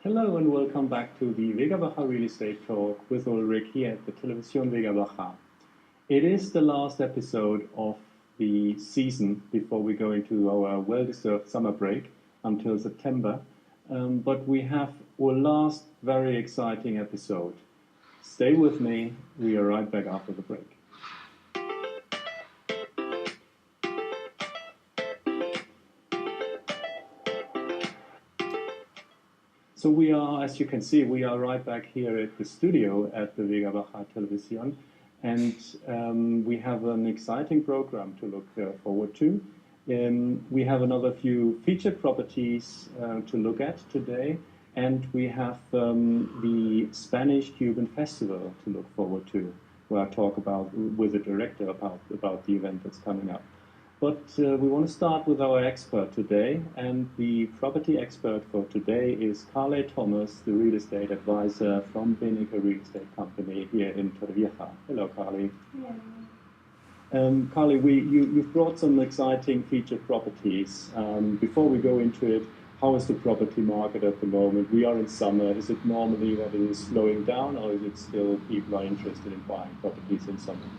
Hello and welcome back to the Vega Baja Real Estate Talk with Ulrich here at the Televisión Vega Baja. It is the last episode of the season before we go into our well-deserved summer break until September, but we have our last very exciting episode. Stay with me, we are right back after the break. So we are, as you can see, we are right back here at the studio at the Vega Baja Televisión, and we have an exciting program to look forward to. We have another few featured properties to look at today, and we have the Spanish-Cuban Festival to look forward to, where I talk about with the director about the event that's coming up. But we want to start with our expert today, and the property expert for today is Carly Thomas, the real estate advisor from Vega Real Estate Company here in Torrevieja. Hello, Carly. Hello. Carly, you've brought some exciting featured properties. Before we go into it, how is the property market at the moment? We are in summer. Is it normally that it is slowing down, or is it still people are interested in buying properties in summer?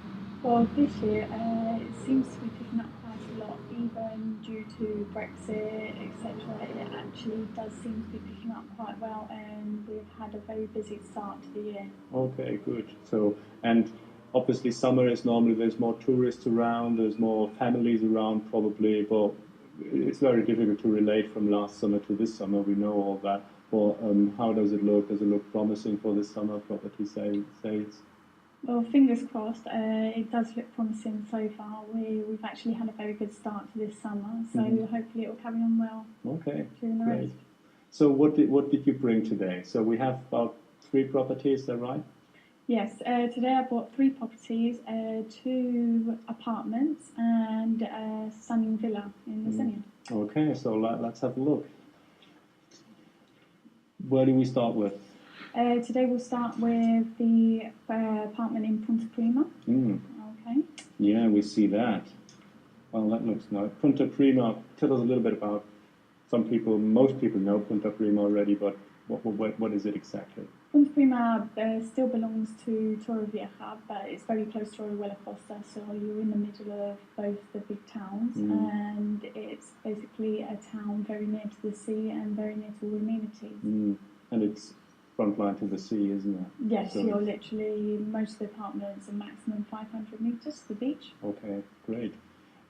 Well, this year it seems to be picking up quite a lot, even due to Brexit, etc. It actually does seem to be picking up quite well, and we've had a very busy start to the year. Okay, good. So, and obviously summer is normally there's more tourists around, there's more families around probably, but it's very difficult to relate from last summer to this summer. We know all that. But how does it look? Does it look promising for this summer property sales? Well, fingers crossed. It does look promising so far. We've actually had a very good start to this summer, so hopefully it will carry on well. Okay, during the great. rest. So what did you bring today? So we have about 3 properties, is that right? Yes, today I bought 3 properties, 2 apartments and a stunning villa in the Senia. Okay, so let's have a look. Where do we start with? Today we'll start with the apartment in Punta Prima. Okay. Yeah, we see that. Well, that looks nice. Punta Prima, tell us a little bit about, most people know Punta Prima already, but what is it exactly? Punta Prima still belongs to Torrevieja, but it's very close to Orihuela Costa, so you're in the middle of both the big towns, and it's basically a town very near to the sea and very near to all amenities. And it's front line to the sea, isn't it? Yes, so you're literally, most of the apartments are maximum 500 metres to the beach. Okay, great.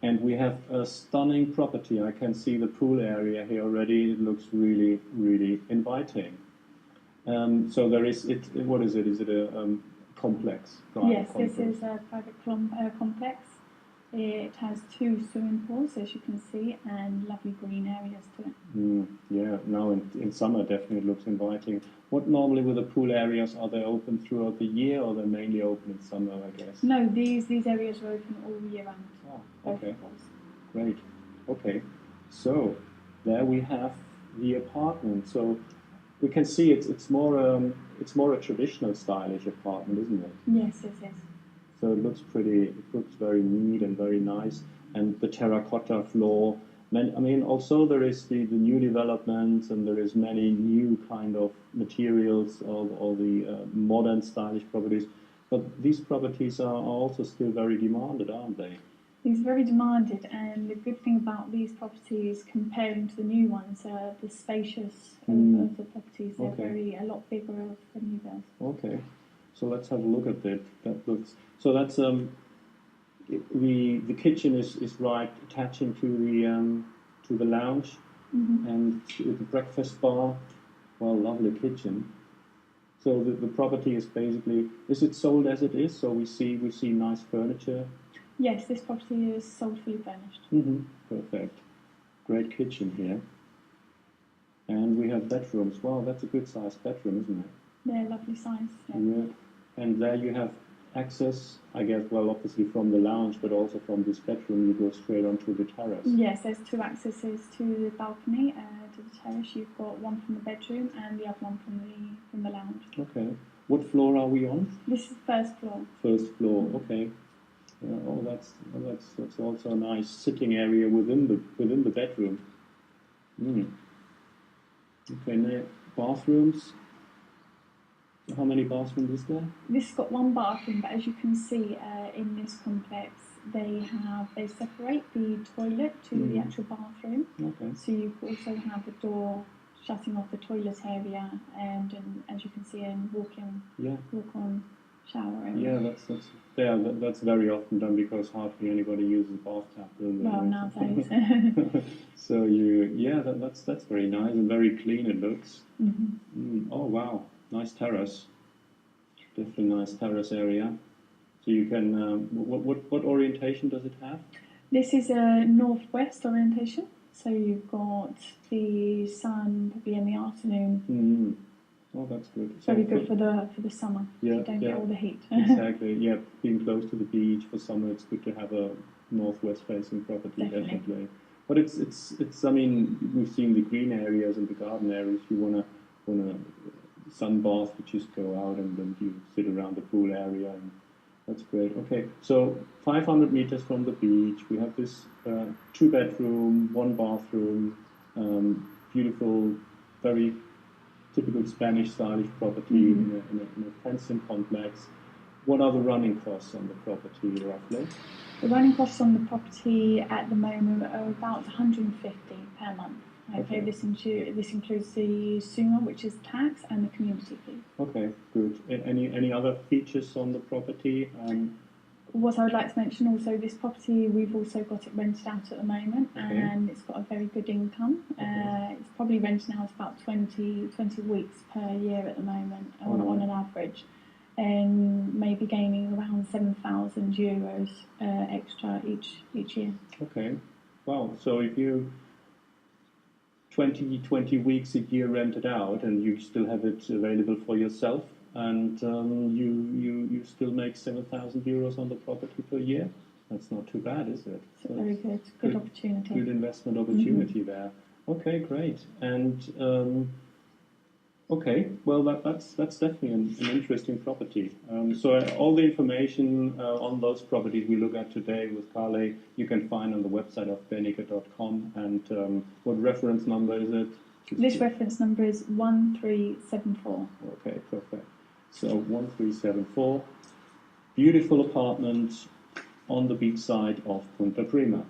And we have a stunning property. I can see the pool area here already. It looks really, really inviting. So there is it. What is it? Is it a complex? Yes, complex? this is a private complex. It has 2 swimming pools, as you can see, and lovely green areas to it. Yeah, now in summer definitely looks inviting. What normally with the pool areas, are they open throughout the year, or they're mainly open in summer, I guess? No, these areas are open all year round. Oh, okay, great. Okay, so there we have the apartment. So we can see it's more a traditional stylish apartment, isn't it? Yes, it is. So it looks very neat and very nice, and the terracotta floor. I mean, also there is the new developments, and there is many new kind of materials, all the modern stylish properties. But these properties are also still very demanded, aren't they? These are very demanded, and the good thing about these properties comparing to the new ones are the spacious of the properties. They're a lot bigger of the new builds. Okay. So let's have a look at it. That looks so. That's the kitchen is right attaching to the lounge and to the breakfast bar. Well, lovely kitchen. So the property is basically, is it sold as it is? So we see nice furniture. Yes, this property is sold fully furnished. Perfect. Great kitchen here. And we have bedrooms. Wow, that's a good sized bedroom, isn't it? They're lovely size. Yeah. And there you have access, I guess, well, obviously from the lounge, but also from this bedroom, you go straight onto the terrace. Yes, there's 2 accesses to the balcony, to the terrace. You've got one from the bedroom and the other one from the lounge. Okay. What floor are we on? This is the first floor. First floor. Okay. That's also a nice sitting area within the bedroom. Okay. bathrooms. How many bathrooms is there? This has got one bathroom, but as you can see in this complex, they separate the toilet to the actual bathroom. Okay. So you also have a door shutting off the toilet area, and as you can see, and walk on shower area. Yeah, that's very often done because hardly anybody uses bathtub. Well, nowadays. So that's very nice and very clean it looks. Oh wow, nice terrace. Definitely nice terrace area. So you can. What orientation does it have? This is a northwest orientation. So you've got the sun probably in the afternoon. Oh, that's good. Very good for the summer. Yeah, you don't get all the heat. Exactly. Yeah, being close to the beach for summer, it's good to have a northwest facing property. Definitely. But it's. I mean, we've seen the green areas and the garden areas. You wanna sunbath, you just go out and then you sit around the pool area, and that's great. Okay, so 500 meters from the beach, we have this 2-bedroom, 1-bathroom, beautiful, very typical Spanish stylish property in a fenced-in complex. What are the running costs on the property roughly? The running costs on the property at the moment are about 150 per month. Okay, this includes the SUMA, which is tax, and the community fee. Okay, good. Any other features on the property? What I would like to mention also, this property, we've also got it rented out at the moment, and it's got a very good income. It's probably renting out about 20 weeks per year at the moment on an average, and maybe gaining around €7,000 extra each year. Okay, wow. So if you 20 weeks a year rented out, and you still have it available for yourself, and you still make €7,000 on the property per year. That's not too bad, is it? It's very good opportunity. Good investment opportunity there. Okay, great. And okay, well that's definitely an interesting property. So all the information on those properties we look at today with Carly, you can find on the website of bennica.com. And what reference number is it? This reference number is 1374. Okay, perfect. So 1374. Beautiful apartment on the beach side of Punta Prima.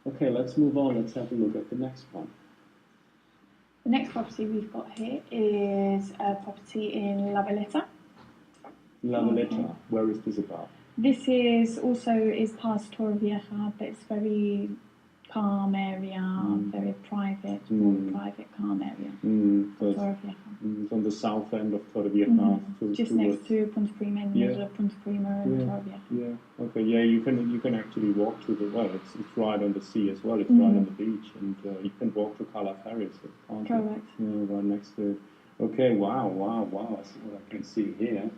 Okay, let's move on. Let's have a look at the next one. The next property we've got here is a property in La Valletta. La Valletta, where is this about? This is past Torrevieja, but it's very calm area, very private, private calm area. Torrevieja. It's on the south end of Torrevieja. Just next to Punta Prima, in the middle of Punta Prima and Torrevieja. Yeah. Okay. Yeah, you can actually walk to the it's right on the sea as well. It's right on the beach, and you can walk to Cala Ferris, can't you? Correct. Yeah, right next to it. Okay. Wow. I see what I can see here.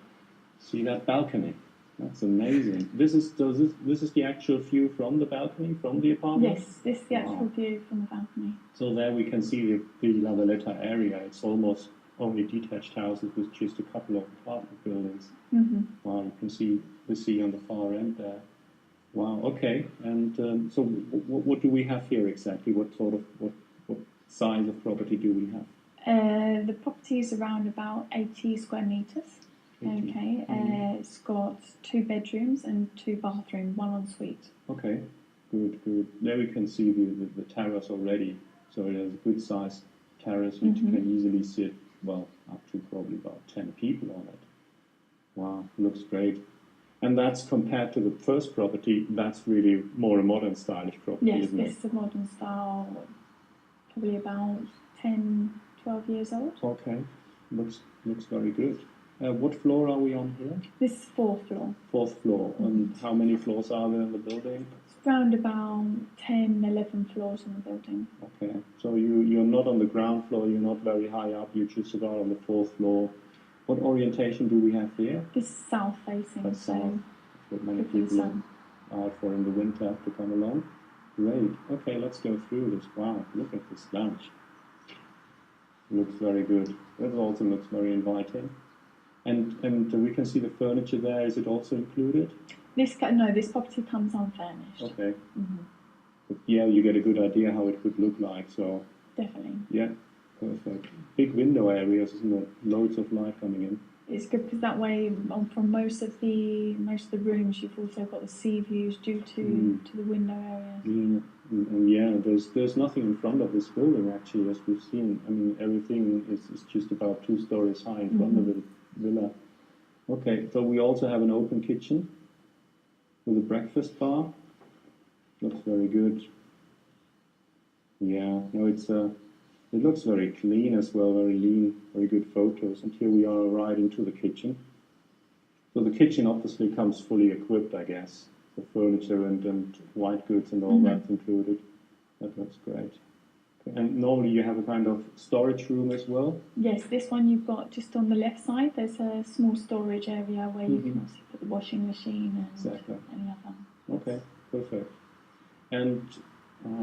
See that balcony? That's amazing. This is the actual view from the balcony, from the apartment? Yes, this is the actual view from the balcony. So there we can see the La Valletta area. It's almost only detached houses with just a couple of apartment buildings. Wow, you can see the sea on the far end there. Wow, okay. And so what do we have here exactly? What size of property do we have? The property is around about 80 square meters. Okay, it's got 2 bedrooms and 2 bathrooms, 1 ensuite. Okay, good. There we can see the terrace already. So it has a good sized terrace which can easily sit, well, up to probably about 10 people on it. Wow, looks great. And that's compared to the first property, that's really more a modern stylish property, isn't it? Yes, this is a modern style, probably about 10, 12 years old. Okay, looks very good. What floor are we on here? This is 4th floor. 4th floor. And how many floors are there in the building? It's around about 10, 11 floors in the building. Okay. So you're not on the ground floor, you're not very high up, you're just about on the 4th floor. What orientation do we have here? This is south facing. That's south. That's what many people are out for in the winter to come along. Great. Okay, let's go through this. Wow, look at this lounge. Looks very good. It also looks very inviting. And we can see the furniture there. Is it also included? This property comes unfurnished. Okay. But yeah, you get a good idea how it would look like. So definitely. Yeah. Perfect. Big window areas, isn't it? Loads of light coming in. It's good because that way, from most of the rooms, you've also got the sea views due to the window areas. Yeah, and yeah, there's nothing in front of this building actually, as we've seen. I mean, everything is just about 2 stories high in front of the villa. Okay, so we also have an open kitchen with a breakfast bar. Looks very good. Yeah, no, it looks very clean as well, very lean, very good photos. And here we are right into the kitchen. So the kitchen obviously comes fully equipped, I guess. The furniture and white goods and all that's included. That looks great. Okay. And normally you have a kind of storage room as well? Yes, this one you've got just on the left side. There's a small storage area where you can also put the washing machine and any other. Okay, perfect. And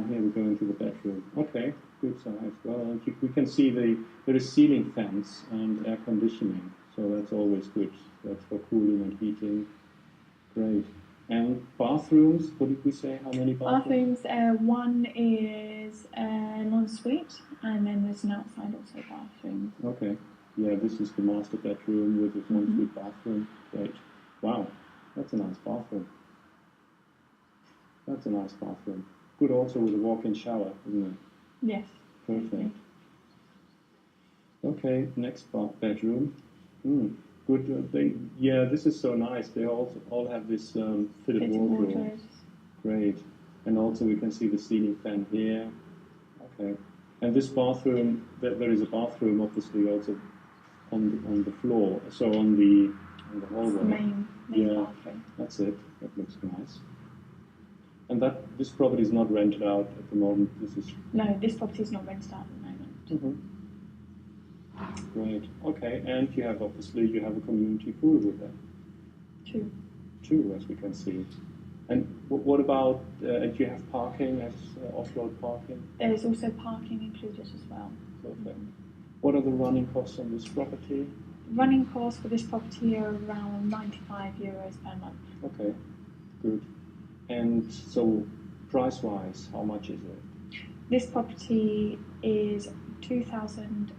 here we go into the bedroom. Okay, good size. Well, and we can see there is ceiling fans and air conditioning, so that's always good. That's for cooling and heating. Great. And bathrooms, what did we say? How many bathrooms? One is an ensuite, and then there's an outside also bathroom. Okay. Yeah, this is the master bedroom with its ensuite bathroom. Great. Wow, that's a nice bathroom. That's a nice bathroom. Good also with a walk-in shower, isn't it? Yes. Perfect. Okay, next bedroom. Good. This is so nice. They all have this fitted wardrobe. Great. And also we can see the ceiling fan here. Okay. And this bathroom, there is a bathroom obviously also on the floor. So on the hallway. That's the main bathroom. That's it. That looks nice. And this property is not rented out at the moment. No, this property is not rented out at the moment. Great. Okay, and you have a community pool with that. Two, as we can see. And what about? And you have parking as off-road parking? There is also parking included as well. Perfect. What are the running costs on this property? Running costs for this property are around €95 per month. Okay, good. And so, price-wise, how much is it? This property is 219,000.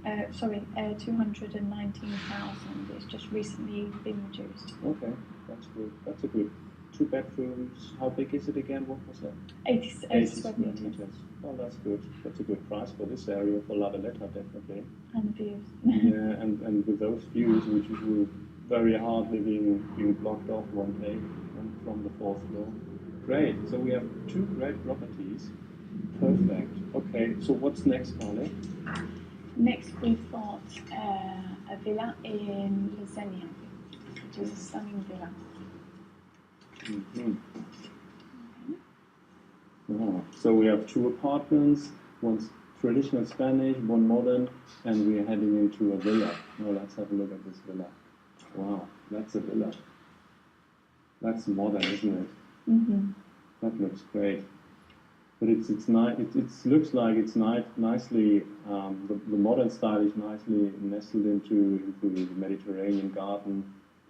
It's just recently been reduced. Okay, that's good. That's a good 2 bedrooms. How big is it again? What was that? 80 square meters. Well, that's good. That's a good price for this area, for La Valletta, definitely. And the views. Yeah, and with those views, which will very hardly being blocked off one day from the 4th floor. Great. So we have 2 great properties. Perfect. Okay. So what's next, Carly? Next, we've got a villa in Lasenia, which is a stunning villa. So we have 2 apartments. One's traditional Spanish, one modern, and we are heading into a villa. Now let's have a look at this villa. Wow, that's a villa. That's modern, isn't it? That looks great, but it looks like it's nicely. The modern style is nicely nestled into the Mediterranean garden,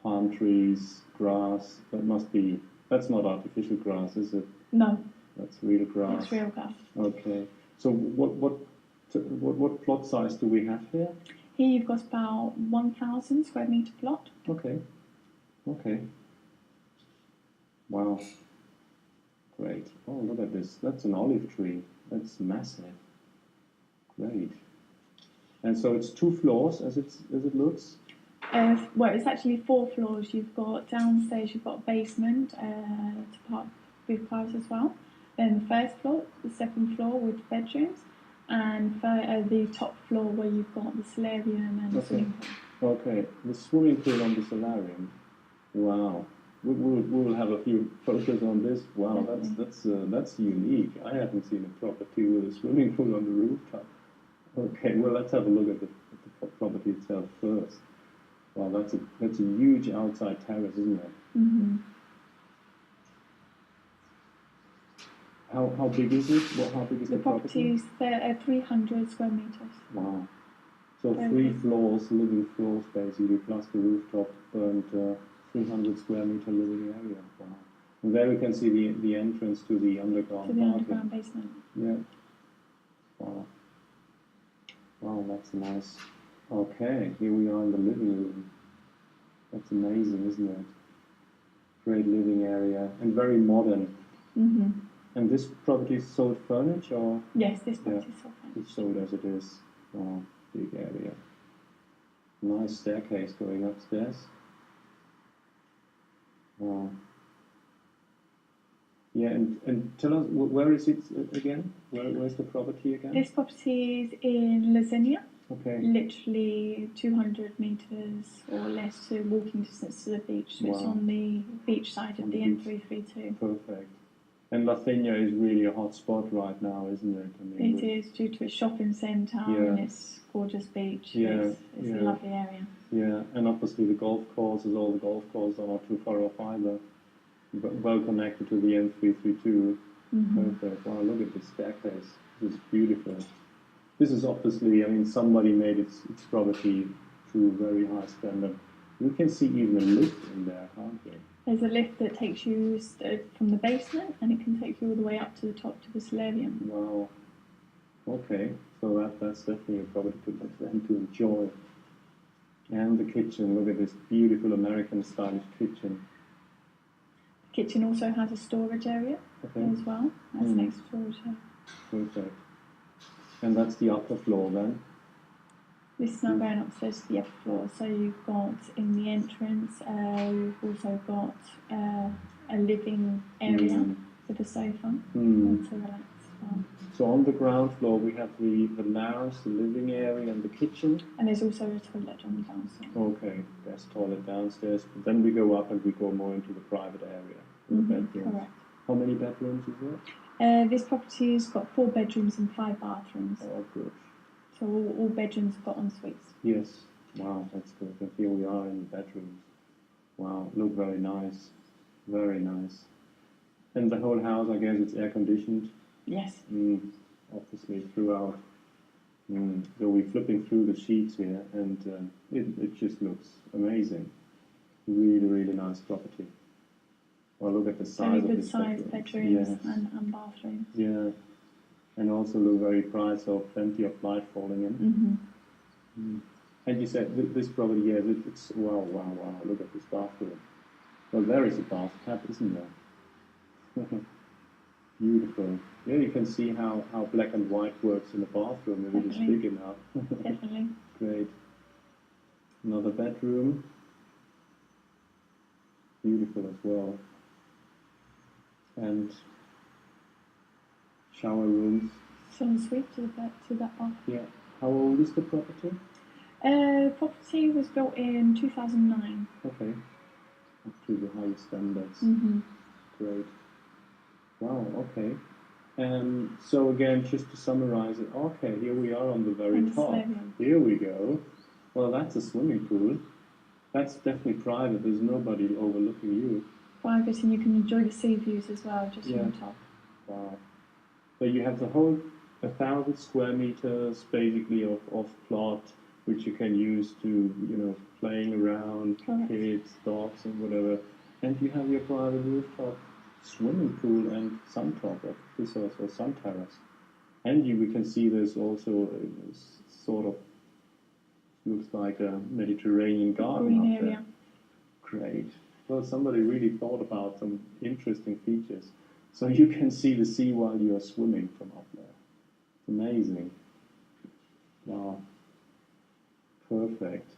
palm trees, grass. That's not artificial grass, is it? No. That's real grass. It's real grass. Okay. So what plot size do we have here? Here you've got about 1,000 square meter plot. Okay. Wow. Great. Oh, look at this. That's an olive tree. That's massive. Great. And so it's 2 floors as it looks? Well, it's actually 4 floors. You've got downstairs, you've got a basement to park with cars as well. Then the first floor, the second floor with bedrooms, and the top floor where you've got the solarium and the swimming pool. Okay, the swimming pool and the solarium. Wow. We'll have a few photos on this. Wow, that's unique. I haven't seen a property with a swimming pool on the rooftop. Okay, well let's have a look at the property itself first. Wow, that's a huge outside terrace, isn't it? How big is it? How big is the property? The property is 300 square meters. Wow. So 3 floors, living floors basically, plus the rooftop and 300 square meter living area. Wow. And there we can see the entrance to the underground underground basement. Yeah. Wow. Wow, that's nice. Okay, here we are in the living room. That's amazing, isn't it? Great living area and very modern. Mm-hmm. And this property is sold furniture? Or? Yes, this property is sold furniture. It's sold as it is. Oh, big area. Nice staircase going upstairs. Wow. Yeah, and tell us, where is it again? Where's the property again? This property is in Lasagna. Okay. Literally 200 metres or less to walking distance to the beach. So it's on the beach side of the N332. Perfect. And Latvinia is really a hot spot right now, isn't it? I mean, it is, due to its shopping centre and its gorgeous beach. Yeah, it's a lovely area. Yeah, and obviously the golf courses, all the golf courses are not too far off either. Well connected to the N332. Mm-hmm. Perfect. Wow, look at this staircase. This is beautiful. This is obviously, I mean, somebody made its property to a very high standard. We can see even a lift in there, can't we? There's a lift that takes you from the basement, and it can take you all the way up to the top to the solarium. Wow. Okay, so that's definitely a property to enjoy. And the kitchen, look at this beautiful American style kitchen. The kitchen also has a storage area as well. That's an extra storage area. Perfect. And that's the upper floor then? This is now going upstairs to the upper floor. So you've got in the entrance, you've also got a living area with a sofa to relax as well. So on the ground floor we have the lounge, the living area and the kitchen. And there's also a toilet on the downstairs. Okay, there's toilet downstairs. But then we go up and we go more into the private area. The bedrooms. Correct. How many bedrooms is it? This property has got 4 bedrooms and 5 bathrooms. Oh, good. So all bedrooms have got en suites. Yes. Wow, that's good. And here we are in the bedrooms. Wow, look very nice. Very nice. And the whole house, I guess, it's air conditioned. Yes. Obviously throughout. So we're flipping through the sheets here, and it just looks amazing. Really, really nice property. Well, look at the size of this bedroom. Very good sized bedrooms and bathrooms. Yeah. And also look very bright, so plenty of light falling in. And you said this property, yes, it's wow, look at this bathroom. Well, there is a bathtub, isn't there? Beautiful. Yeah, you can see how black and white works in the bathroom if it is big enough. Definitely. Great. Another bedroom. Beautiful as well. And shower rooms. So en suite to that bathroom. Yeah. How old is the property? Property was built in 2009. Okay. Up to the highest standards. Great. Wow, okay. So again, just to summarize it, okay, here we are on the very top. Here we go. Well, that's a swimming pool. That's definitely private. There's nobody overlooking you. Private, and you can enjoy the sea views as well, just from the top. Wow. So you have the whole 1,000 square meters, basically, of plot, which you can use to, playing around, kids, dogs, and whatever. And you have your private rooftop swimming pool and sun top of this also sun terrace. And we can see there's also sort of looks like a Mediterranean garden green up area. there. Great. Well, somebody really thought about some interesting features. So you can see the sea while you are swimming from up there. It's amazing. Wow. Perfect.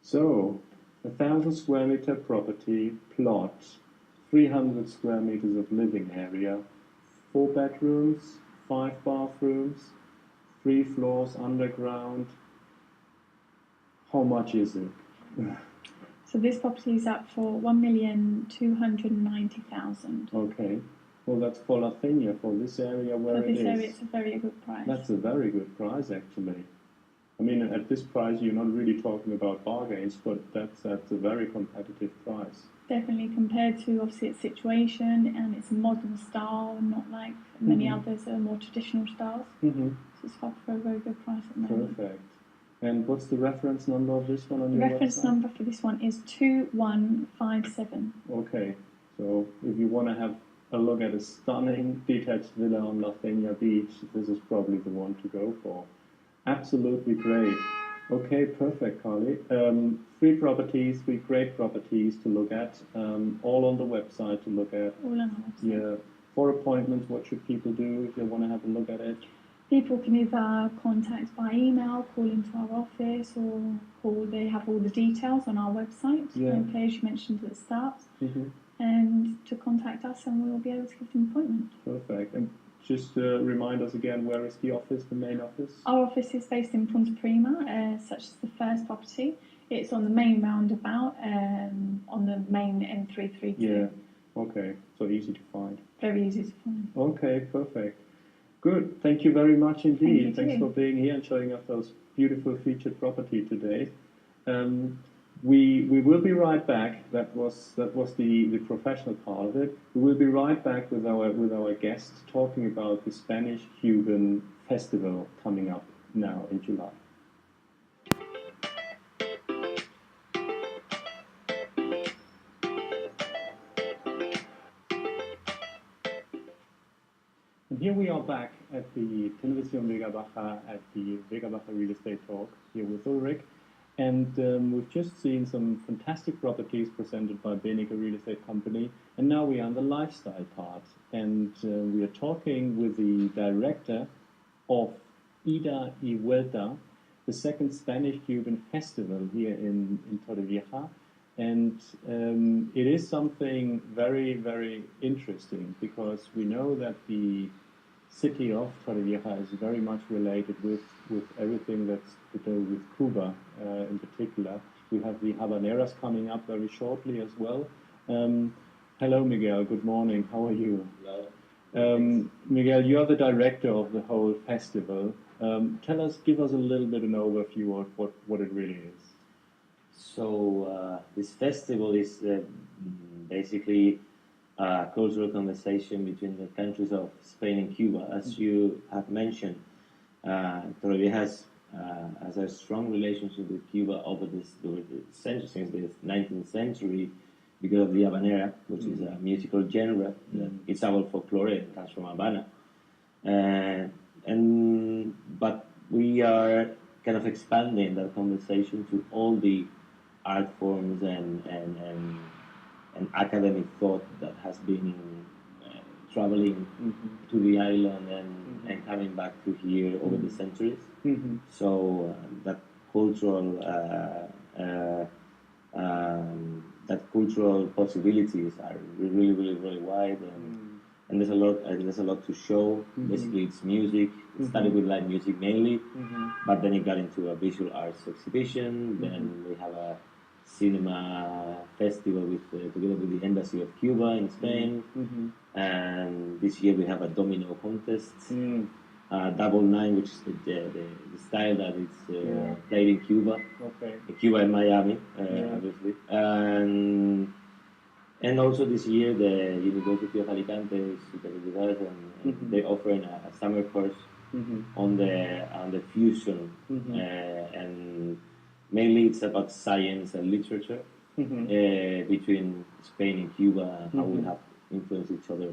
So, 1,000 square meter property, plot, 300 square meters of living area, 4 bedrooms, 5 bathrooms, 3 floors underground. How much is it? So this property is up for 1,290,000. Okay. Well, that's for Latvinia, for this area where it is. For this area, it's a very good price. That's a very good price, actually. I mean, at this price, you're not really talking about bargains, but that's a very competitive price. Definitely, compared to obviously its situation, and it's a modern style, not like many others are more traditional styles. So it's up for a very good price at the moment. Perfect. And what's the reference number of this one on your reference website? Number for this one is 2157. Okay, so if you want to have a look at a stunning detached villa on Latvinia Beach, this is probably the one to go for. Absolutely great. Okay, perfect, Carly. Three properties, three great properties to look at, all on the website to look at. All on our website. Yeah. For appointments, what should people do if they want to have a look at it? People can either contact by email, call into our office, or call. They have all the details on our website. Yeah. Okay, as you mentioned at the start, Mm-hmm. and to contact us, and we'll be able to give them an appointment. Perfect. And just remind us again, where is the office, the main office? Our office is based in Punta Prima, such as the first property. It's on the main roundabout, on the main M332. Yeah. Okay. So easy to find. Very easy to find. Okay. Perfect. Good. Thank you very much indeed. Thank Thanks you. for being here and showing us those beautiful featured property today. We will be right back. That was the professional part of it. We will be right back with our guest talking about the Spanish-Cuban festival coming up now in July. And here we are back at the Televisión Vega Baja at the Vega Baja Real Estate Talk here with Ulrich. And we've just seen some fantastic properties presented by Vega Real Estate Company. And now we are on the lifestyle part. And we are talking with the director of Ida y Vuelta, the second Spanish-Cuban festival here in Torrevieja. And it is something very, very interesting because we know that the city of Torrevieja is very much related with everything that's to do with Cuba in particular. We have the Habaneras coming up very shortly as well. Hello, Miguel. Good morning. How are you? Hello. Miguel, you are the director of the whole festival. Give us a little bit an overview of what it really is. So this festival is basically a cultural conversation between the countries of Spain and Cuba. As you have mentioned, Torrevieja has a strong relationship with Cuba over the century, since the 19th century, because of the habanera, which is a musical genre. It's our folklore, it comes from Havana. But we are kind of expanding that conversation to all the art forms and academic thought that has been traveling to the island and coming back to here over the centuries. So that cultural possibilities are really, really, really wide, and there's a lot to show. Basically, it's music. It started with live music mainly, but then it got into a visual arts exhibition. Then we have a cinema festival together with the Embassy of Cuba in Spain, and this year we have a domino contest, double nine, which is the style that it's played in Cuba, in Cuba and Miami, obviously, and also this year the University of Alicante is together with us, and they're offering a summer course on the fusion, and mainly it's about science and literature between Spain and Cuba, and how we have influenced each other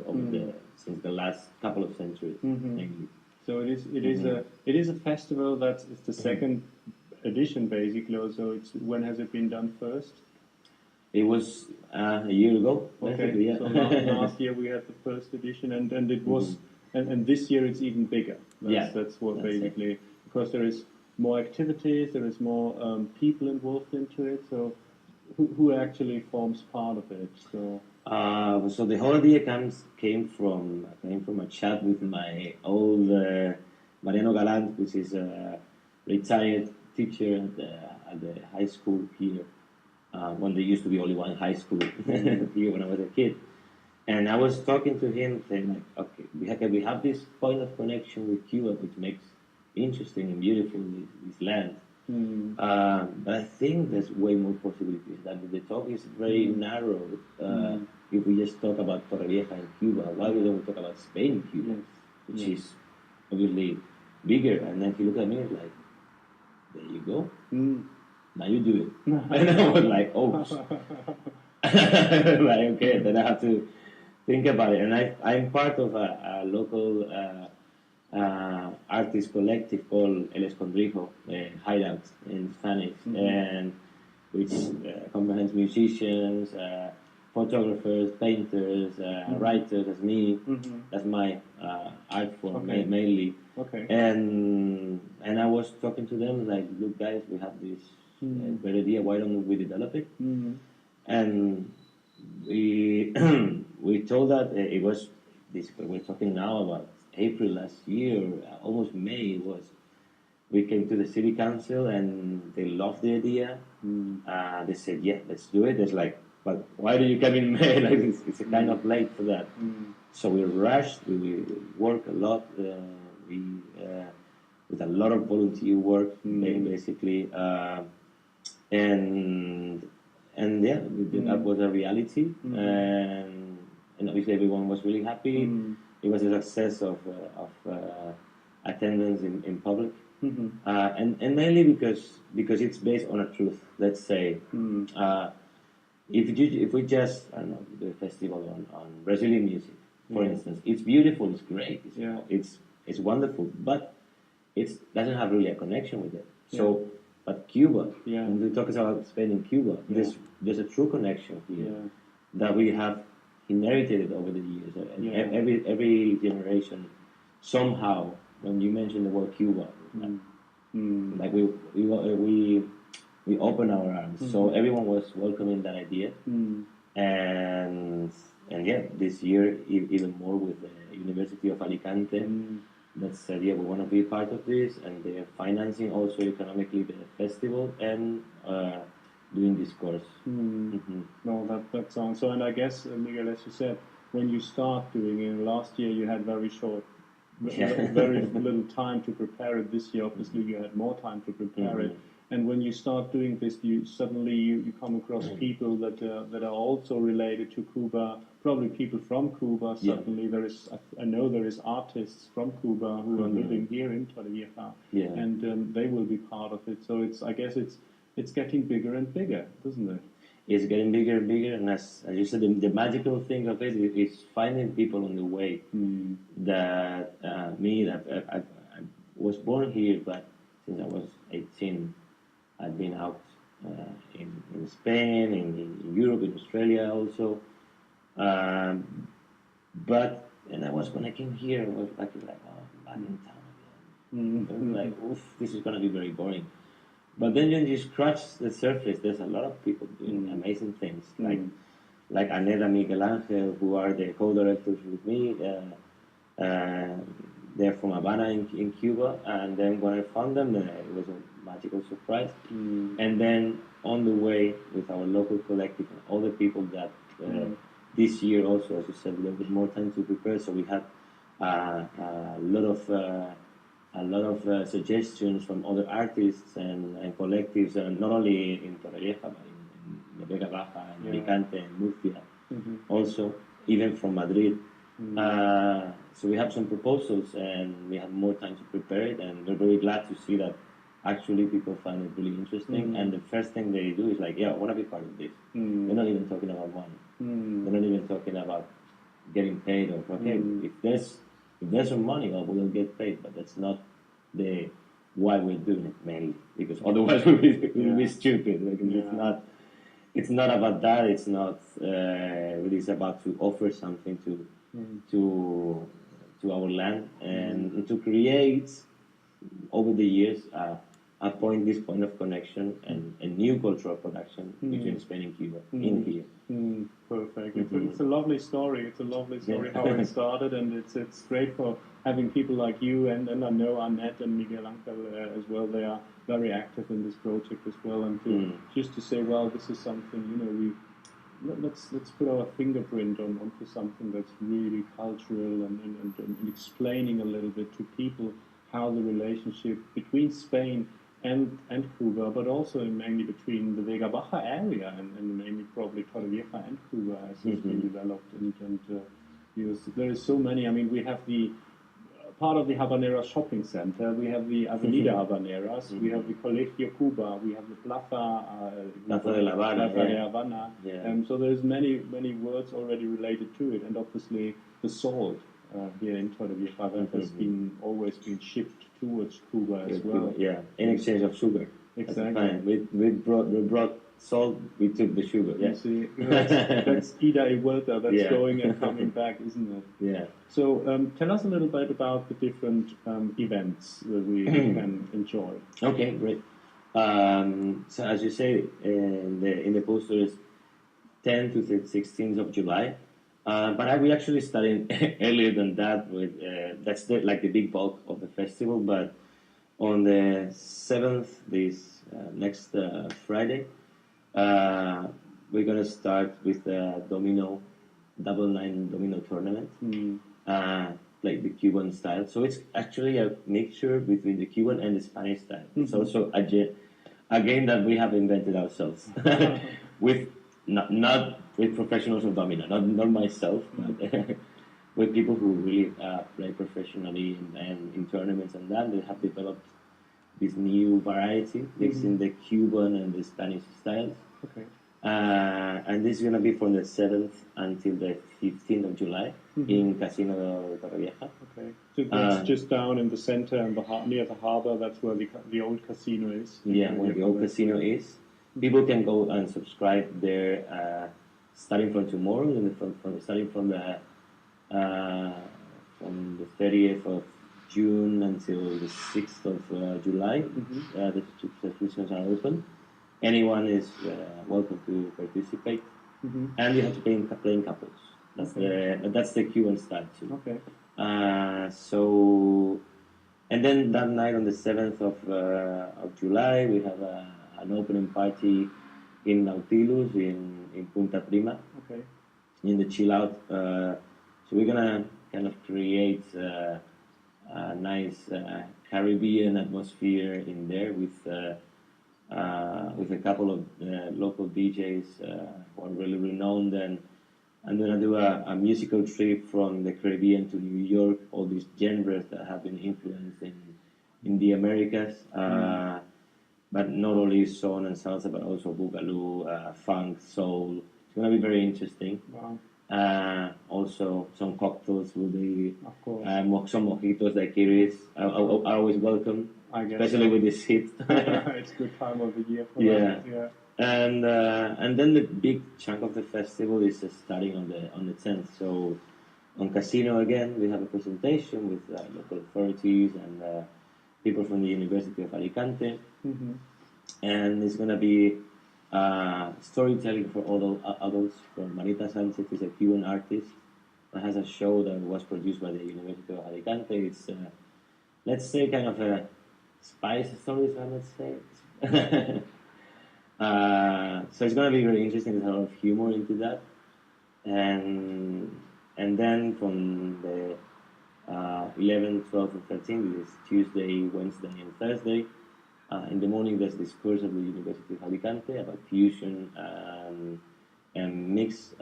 since the last couple of centuries, mainly. So it is a festival that is the second edition basically. So when has it been done first? It was a year ago. Okay, yeah. So last year we had the first edition, and it was, and this year it's even bigger. That's what basically, because there is more activities, there is more people involved into it. So who actually forms part of it? So the whole idea came from a chat with my old Mariano Galant, which is a retired teacher at the high school here. When there used to be only one high school here when I was a kid. And I was talking to him saying, like, okay, we have this point of connection with Cuba, which makes interesting and beautiful this land. But I think there's way more possibilities. That the talk is very narrow. If we just talk about Torrevieja and Cuba, why don't we talk about Spain and Cuba, which is obviously bigger? And then he looked at me and was like, there you go. Now you do it. And I was like, oh. Like, okay, then I have to think about it. And I'm part of a local artist collective called El Escondrijo, Hideout in Spanish, and which comprehends musicians, photographers, painters, writers. That's me. That's my art form mainly. Okay. And I was talking to them like, look, guys, we have this great idea. Why don't we develop it? And we we told that it was this. We're talking now about April last year, almost May. It was. We came to the city council and they loved the idea. They said, "Yeah, let's do it." It's like, but why do you come in May? Like it's a kind of late for that. So we rushed. We worked a lot. With a lot of volunteer work, basically, and yeah, that was a reality, and obviously everyone was really happy. It was a success of attendance in public, and mainly because it's based on a truth. Let's say, if we just I don't know do a festival on Brazilian music, for instance, it's beautiful, it's great, it's wonderful, but it doesn't have really a connection with it. So, but Cuba, when we talk about Spain and Cuba, there's a true connection here that we have inherited over the years. Every generation, somehow, when you mention the word Cuba, like we open our arms. So everyone was welcoming that idea, and yeah, this year even more with the University of Alicante. That's the idea. We want to be part of this, and they're financing also economically the festival and doing this course. No, that sounds so. And I guess, Miguel, as you said, when you start doing it, last year you had very little time to prepare it. This year, obviously, you had more time to prepare it. And when you start doing this, you suddenly come across people that are also related to Cuba. Probably people from Cuba. Suddenly, I know there is artists from Cuba who are living here in Torrevieja, and they will be part of it. So I guess it's getting bigger and bigger, doesn't it? It's getting bigger and bigger, and as you said, the magical thing of it is finding people on the way. That I was born here, but since I was 18. I've been out in Spain, in Europe, in Australia also. But when I came here, I was like, oh, back in town again. I was like, oof, this is gonna be very boring. But then when you scratch the surface, there's a lot of people doing amazing things, like Aneta, Miguel Angel, who are the co-directors with me. They're from Havana in Cuba, and then when I found them, it was a magical surprise. And then on the way with our local collective and all the people that this year also, as you said, a little bit more time to prepare. So we had a lot of suggestions from other artists and collectives, not only in Torrevieja, but in the Vega, Baja, and Alicante, and Murcia, also even from Madrid. So we have some proposals, and we have more time to prepare it, and we're very glad to see that actually people find it really interesting. And the first thing they do is like, yeah, I want to be part of this. They're not even talking about money. They're not even talking about getting paid or if there's some money, well, we'll get paid, but that's not the why we're doing it mainly, because otherwise we'll be stupid. Like, it's not about that. It's not really. It's about to offer something to our land and to create over the years this point of connection and a new cultural production between Spain and Cuba in here. Perfect. It's a lovely story. It's a lovely story how it started, and it's great for having people like you and I know Annette and Miguel Angel as well. They are very active in this project as well, and just to say, well, this is something let's put our fingerprint onto something that's really cultural and explaining a little bit to people how the relationship between Spain and Cuba, but also mainly between the Vega Baja area and mainly probably Torrevieja and Cuba has been developed. And there is so many. I mean, we have the part of the Habanera shopping center. We have the Avenida Habaneras. We have the Colegio Cuba. We have the Plaza de La Habana. Plaza de Havana. So there's many words already related to it, and obviously the salt. here in Torrevieja that has always been shipped towards Cuba as well. Yeah, in exchange of sugar. Exactly. Fine. We brought salt, we took the sugar. Yeah. You see, that's ida y vuelta, that's going and coming back, isn't it? Yeah. So tell us a little bit about the different events that we can enjoy. Okay, great. So as you say, in the poster is 10th to the 16th of July. But we actually started earlier than that. That's like the big bulk of the festival. But on the 7th, this next Friday, we're gonna start with the double nine domino tournament, like the Cuban style. So it's actually a mixture between the Cuban and the Spanish style. It's also a game that we have invented ourselves, with not with professionals of domino, not myself, but with people who really play professionally and in tournaments and that. They have developed this new variety mixing the Cuban and the Spanish styles. Okay. And this is going to be from the 7th until the 15th of July in Casino de Torrevieja. Okay. So that's just down in the center and near the harbor. That's where the old casino is. Yeah, where the old casino is. People can go and subscribe there starting from tomorrow, starting from the 30th of June until the 6th of July. The subscriptions are open. Anyone is welcome to participate, and you have to play in couples. That's the Cuban style too. Okay. So, and then that night on the 7th of July, we have an opening party in Nautilus in Punta Prima. Okay. In the chill out. So we're gonna kind of create a nice Caribbean atmosphere in there with a couple of local DJs who are really renowned, and I'm gonna do a musical trip from the Caribbean to New York. All these genres that have been influenced in the Americas, but not only soul and salsa, but also boogaloo, funk, soul. It's gonna be very interesting. Wow. Also, some cocktails will be, of course, some mojitos, daiquiris. I always welcome, I guess, especially with this heat. It's a good time of the year for that. Yeah. And then the big chunk of the festival is starting on the 10th. So on Casino again, we have a presentation with local authorities and people from the University of Alicante, and it's gonna be storytelling for adults from Marita Sanchez, who's a Cuban artist that has a show that was produced by the University of Alicante. It's let's say kind of a spice stories, let's say. So it's gonna be very interesting. There's a lot of humor into that, and then from the 11th, 12th, and 13th, this is Tuesday, Wednesday, and Thursday. In the morning, there's this course at the University of Alicante about fusion and mix,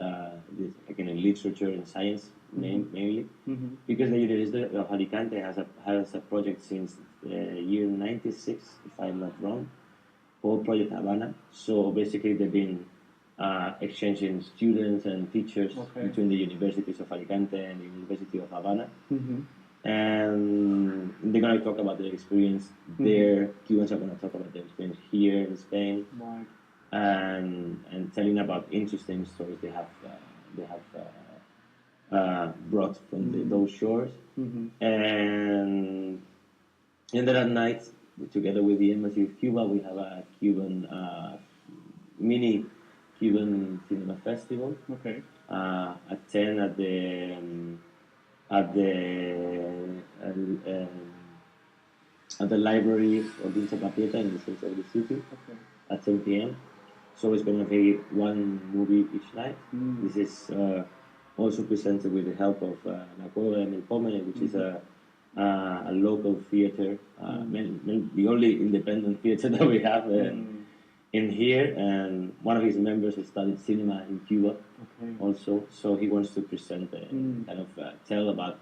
again, in literature and science mainly, because the University of Alicante has a project since the year '96, if I'm not wrong, called Project Havana. So basically, they've been exchanging students and teachers between the universities of Alicante and the University of Havana. And they're going to talk about their experience there. Cubans are going to talk about their experience here in Spain, and telling about interesting stories they have brought from those shores. And then at night, together with the Embassy of Cuba, we have a Cuban mini Cuban cinema festival. At 10 at the library of Vince Papieta in the center of the city at 10 p.m. So it's going to be one movie each night. This is also presented with the help of La Cueva de Melpomene, which is a local theater, the only independent theater that we have in here. And one of his members has studied cinema in Cuba also, so he wants to present kind of tell about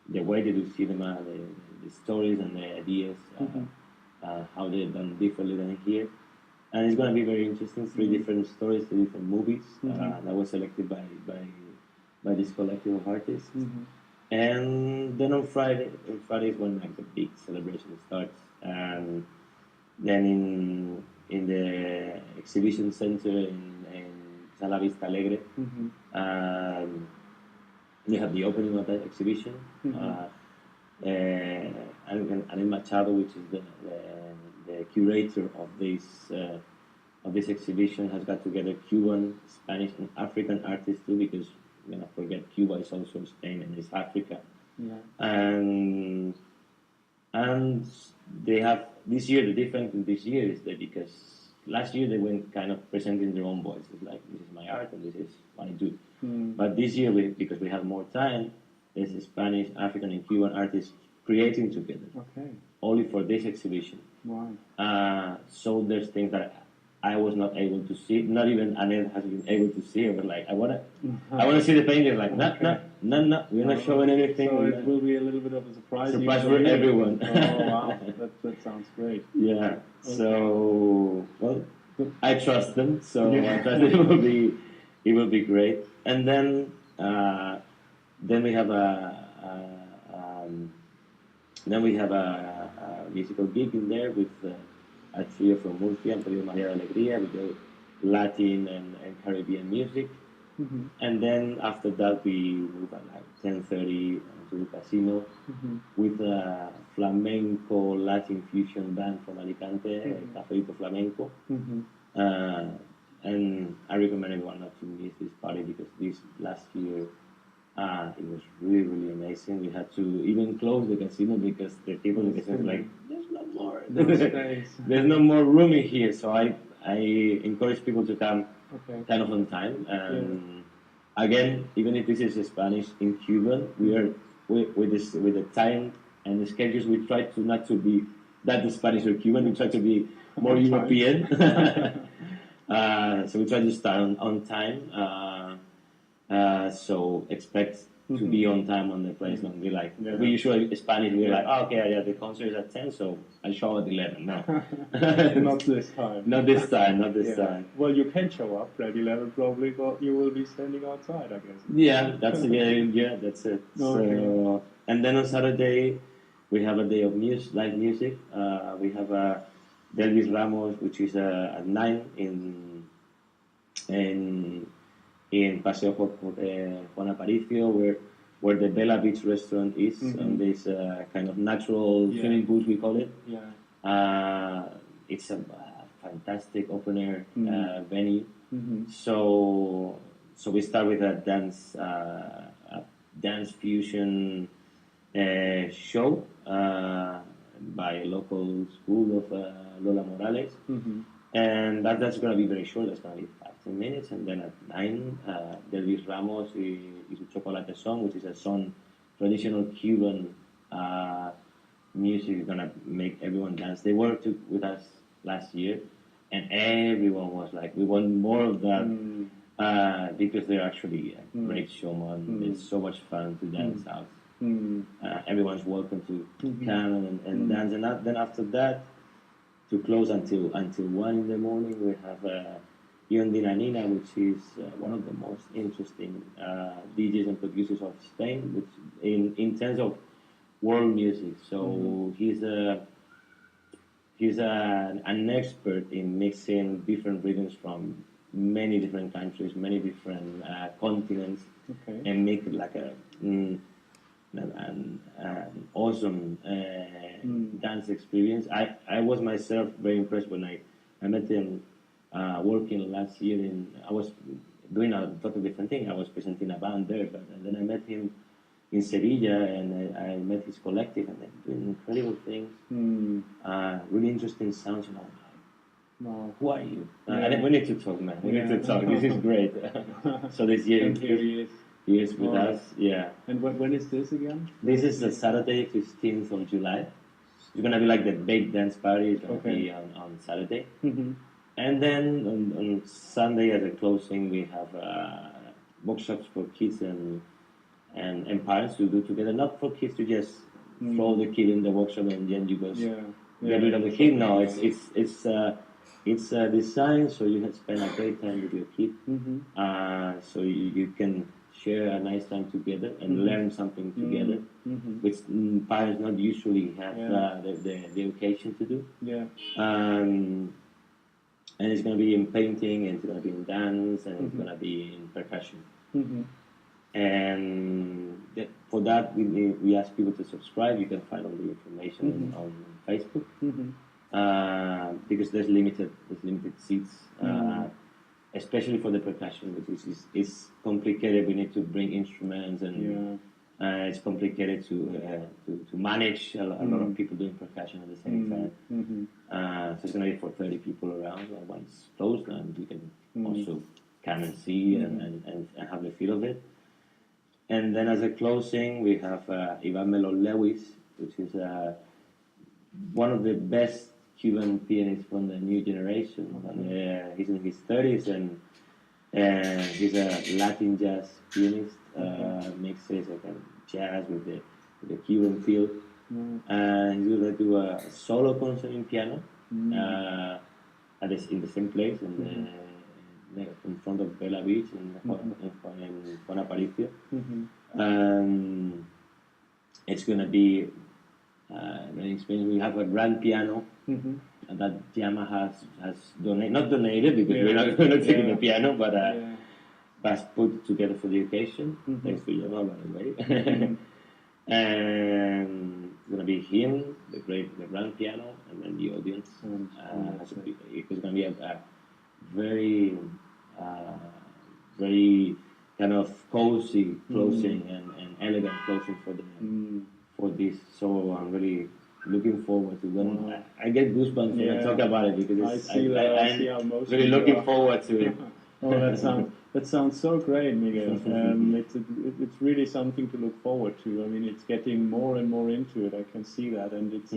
the way they do cinema, the stories and the ideas, how they're done differently than here. And it's going to be very interesting. 3 different stories, 3 different movies that were selected by this collective of artists. And then on Friday is when like the big celebration starts, and then in the exhibition center in Sala Vista Alegre, um, we have the opening of that exhibition. Anil Machado, which is the curator of this exhibition, has got together Cuban, Spanish, and African artists too, because we're not forget Cuba is also Spain and it's Africa. Yeah. And they have this year, the difference in this year is that because last year they went kind of presenting their own voices, like this is my art and this is what I do. But this year, because we have more time, there's Spanish, African, and Cuban artists creating together. Okay. Only for this exhibition. Right. So there's things that I was not able to see. Not even Anel has been able to see. But like I wanna see the painting. Like no, we're not showing anything. So it will be a little bit of a surprise. Surprise for everyone. Oh wow, that sounds great. Yeah. Okay. So well, I trust them. So I trust it will be great. And then we have a musical gig in there with a trio from Murcia, Antonio Maria de Alegría. We go Latin and Caribbean music. And then after that we move at like 10:30 to the casino with a flamenco Latin fusion band from Alicante, Cafelito Flamenco. And I recommend everyone not to miss this party because this last year it was really, really amazing. We had to even close the casino because the people in the casino were like, there's no more. There's no more room in here. So I encourage people to come kind of on time. And again, even if this is Spanish in Cuban, we are with the time and the schedules. We try to not to be that Spanish or Cuban. We try to be more European. So we try to start on time. So expect to be on time on the place. Don't be like we usually Spanish. We're like, oh, okay, yeah, the concert is at 10, so I show at 11. No, not this time. Not this time. Not this time. Well, you can show up at 11 probably, but you will be standing outside, I guess. Yeah, that's that's it. Okay. So, and then on Saturday we have a day of live music. We have Delvis Ramos, which is at 9 in Paseo Juan Aparicio, where the Bella Beach restaurant is, and this kind of natural swimming pools, we call it. Yeah. It's a fantastic open air venue. So we start with a dance fusion show by a local school of Lola Morales. And that's going to be very short. That's going to be 5-10 minutes. And then at 9, Delvis Ramos is a Chocolate song, which is a song, traditional Cuban music. Is going to make everyone dance. They worked with us last year, and everyone was like, we want more of that because they're actually a great showman. It's so much fun to dance out. Everyone's welcome to come and dance. And then after that, to close until 1 in the morning, we have Yondina Nina, which is one of the most interesting DJs and producers of Spain, which in terms of world music. So he's an expert in mixing different rhythms from many different countries, many different continents, and make it like an awesome dance experience. I was myself very impressed when I met him working last year. I was doing a totally different thing. I was presenting a band there, and then I met him in Sevilla, and I met his collective, and they're doing incredible things. Really interesting sounds. And I'm like, wow, who are you? We need to talk, man. We need to talk. This is great. So this year, and here he is. He is with us, yeah. And when is this again? This is the Saturday, 15th of July. It's going to be like the big dance party. It's going to be on Saturday. And then on Sunday, as a closing, we have workshops for kids and parents to do together. Not for kids to just throw the kid in the workshop and then you go get rid of the kid. No, it's designed so you can spend a great time with your kid. So you can share a nice time together and learn something together, which parents not usually have the occasion to do. Yeah. And it's going to be in painting, and it's going to be in dance, and it's going to be in percussion. And for that, we ask people to subscribe. You can find all the information on Facebook. Because there's limited seats, especially for the percussion, which is complicated. We need to bring instruments, and it's complicated to manage a lot of people doing percussion at the same time. So it's going to be for 30 people around. And once it's closed, and you can also come and see and have the feel of it. And then as a closing, we have Ivan Melon Lewis, which is one of the best Cuban pianists from the new generation. And, he's in his 30s, and he's a Latin jazz pianist, mixes like jazz with the Cuban feel. And he's going to do a solo concert in piano in the same place, in front of Bella Beach in Juan Aparicio. It's going to be very experience. We have a grand piano that Yamaha has not donated because we're not taking a piano, but has put together for the occasion. Thanks to Yamaha, by the way. And it's going to be him, the grand piano, and then the audience. It's going to be a very kind of cozy closing and elegant closing for this. So I'm really looking forward to when I get goosebumps when I talk about it, because I'm really looking forward to it. That sounds so great, Miguel. It's really something to look forward to. I mean, it's getting more and more into it. I can see that, and it's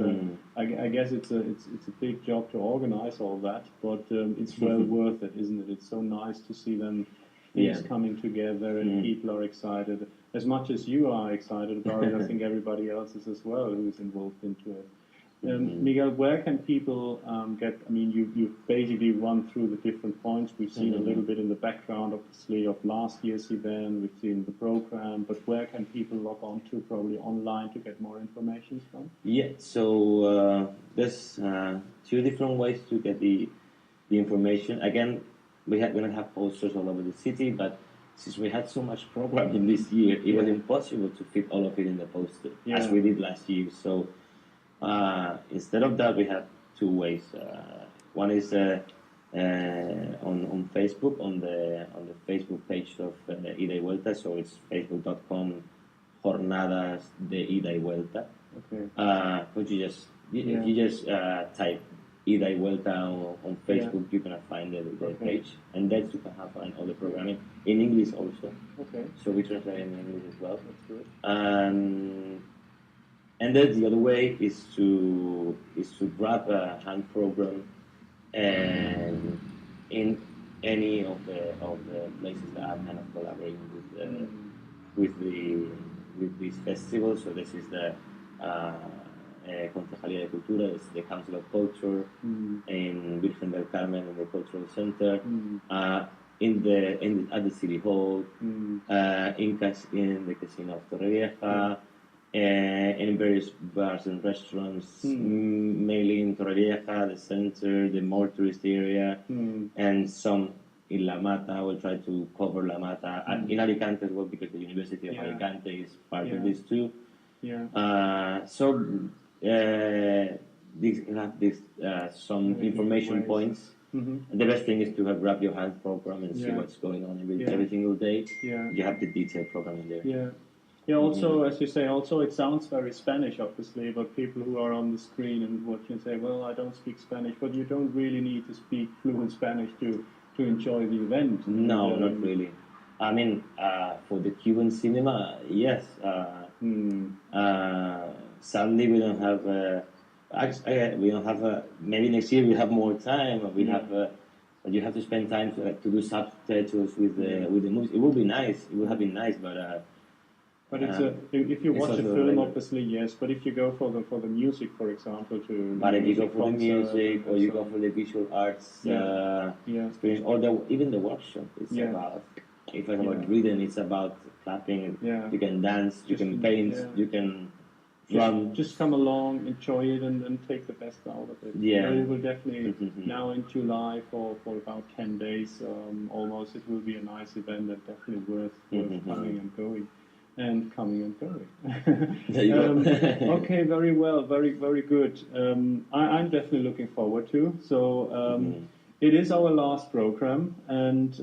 I guess it's a big job to organize all that, but it's well worth it, isn't it? It's so nice to see them things coming together, and people are excited as much as you are excited about it. I think everybody else is as well who's involved into it. Miguel, where can people get? I mean, you've basically run through the different points. We've seen a little bit in the background, obviously, of last year's event. We've seen the program, but where can people log on to? Probably online to get more information from. Yeah. So there's 2 different ways to get the information. Again, we're going to have posters all over the city, but since we had so much programming this year, it was impossible to fit all of it in the poster as we did last year. So instead of that, we have 2 ways. One is on Facebook, on the Facebook page of Ida y Vuelta. So it's facebook.com Jornadas de Ida y Vuelta. Okay. Which you just type Ida y Vuelta on Facebook, you're gonna find the page, and then you can have all the programming in English also. Okay. So we translate in English as well. That's good. And then the other way is to grab a hand program and in any of the places that are kind of collaborating with this festival. So this is the Concejalía de Cultura, is the Council of Culture in Virgen del Carmen in the Cultural Center, at the City Hall, in the Casino of Torrevieja, in various bars and restaurants, mainly in Torrevieja, the center, the more tourist area, and some in La Mata. We'll try to cover La Mata, in Alicante as well, because the University of Alicante is part of this too. Some information points. And the best thing is to grab your hand program and see what's going on every single day. You have the detailed program in there. Yeah, also, as you say, it sounds very Spanish, obviously, but people who are on the screen and watching say, well, I don't speak Spanish, but you don't really need to speak fluent Spanish to enjoy the event. No, not really. I mean, for the Cuban cinema, yes. Sadly, we don't have. Maybe next year we have more time. But you have to spend time to do subtitles with the movies. It would be nice. It would have been nice, but. But if you watch a film, obviously yes. But if you go for the music, for example, but if you go for the music or you go for the visual arts experience, or even the workshop, it's about if it's about Yeah. rhythm, it's about clapping. Yeah. You can dance, you Just can paint, yeah. you can drum. Just come along, enjoy it, and take the best out of it. Yeah. So it will definitely, Mhm. now in July, for about 10 days almost, it will be a nice event and definitely worth Mhm. coming and going. And coming and going. There you go. Okay, very well, very good. I'm definitely looking forward to. So Mhm. it is our last program, and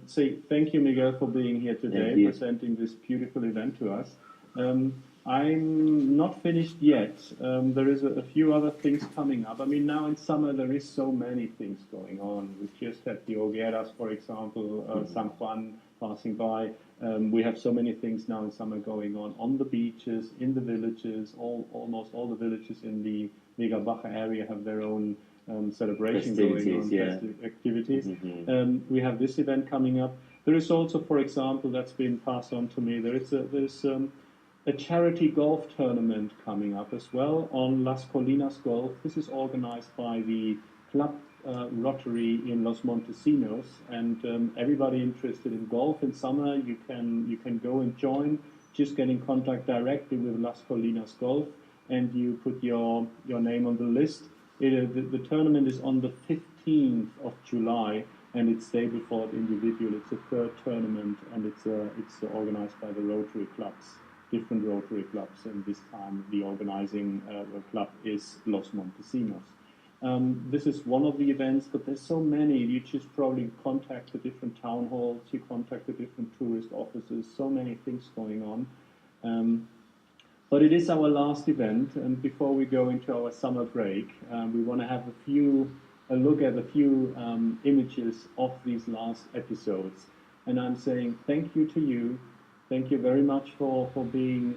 say thank you, Miguel, for being here today, Thank you. presenting this beautiful event to us. I'm not finished yet. There is a few other things coming up. I mean, now in summer there is so many things going on. We just had the Hogueras, for example, San Juan passing by. We have so many things now in summer going on the beaches, in the villages. Almost all the villages in the Vega Baja area have their own celebration going Festivities, on, yeah. festive activities. Mhm. We have this event coming up. There is also, for example, that's been passed on to me. There's a charity golf tournament coming up as well on Las Colinas Golf. This is organized by the Club Rotary in Los Montesinos, and everybody interested in golf in summer, you can go and join. Just get in contact directly with Las Colinas Golf, and you put your name on the list. The tournament is on the 15th of July, and it's stable for the individual. It's a third tournament, and it's organized by the Rotary clubs, different Rotary clubs, and this time the organizing club is Los Montesinos. This is one of the events, but there's so many. You just probably contact the different town halls, you contact the different tourist offices, so many things going on. But it is our last event, and before we go into our summer break, we want to have a look at a few images of these last episodes. And I'm saying thank you to you. Thank you very much for being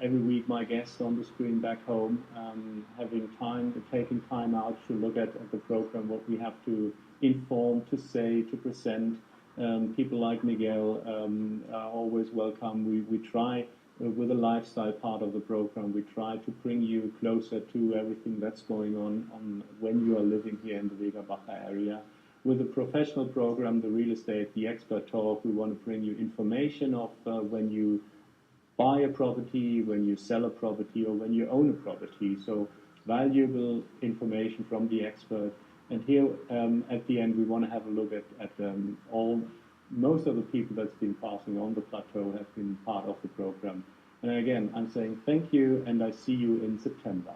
every week my guest on the screen back home, taking time out to look at the program, what we have to inform, to say, to present. People like Miguel are always welcome. We try, with the lifestyle part of the program, we try to bring you closer to everything that's going on when you are living here in the Vega Baja area. With the professional program, the real estate, the expert talk, we want to bring you information of when you buy a property, when you sell a property, or when you own a property. So valuable information from the expert. And here at the end, we want to have a look at most of the people that's been passing on the plateau have been part of the program. And again, I'm saying thank you, and I see you in September.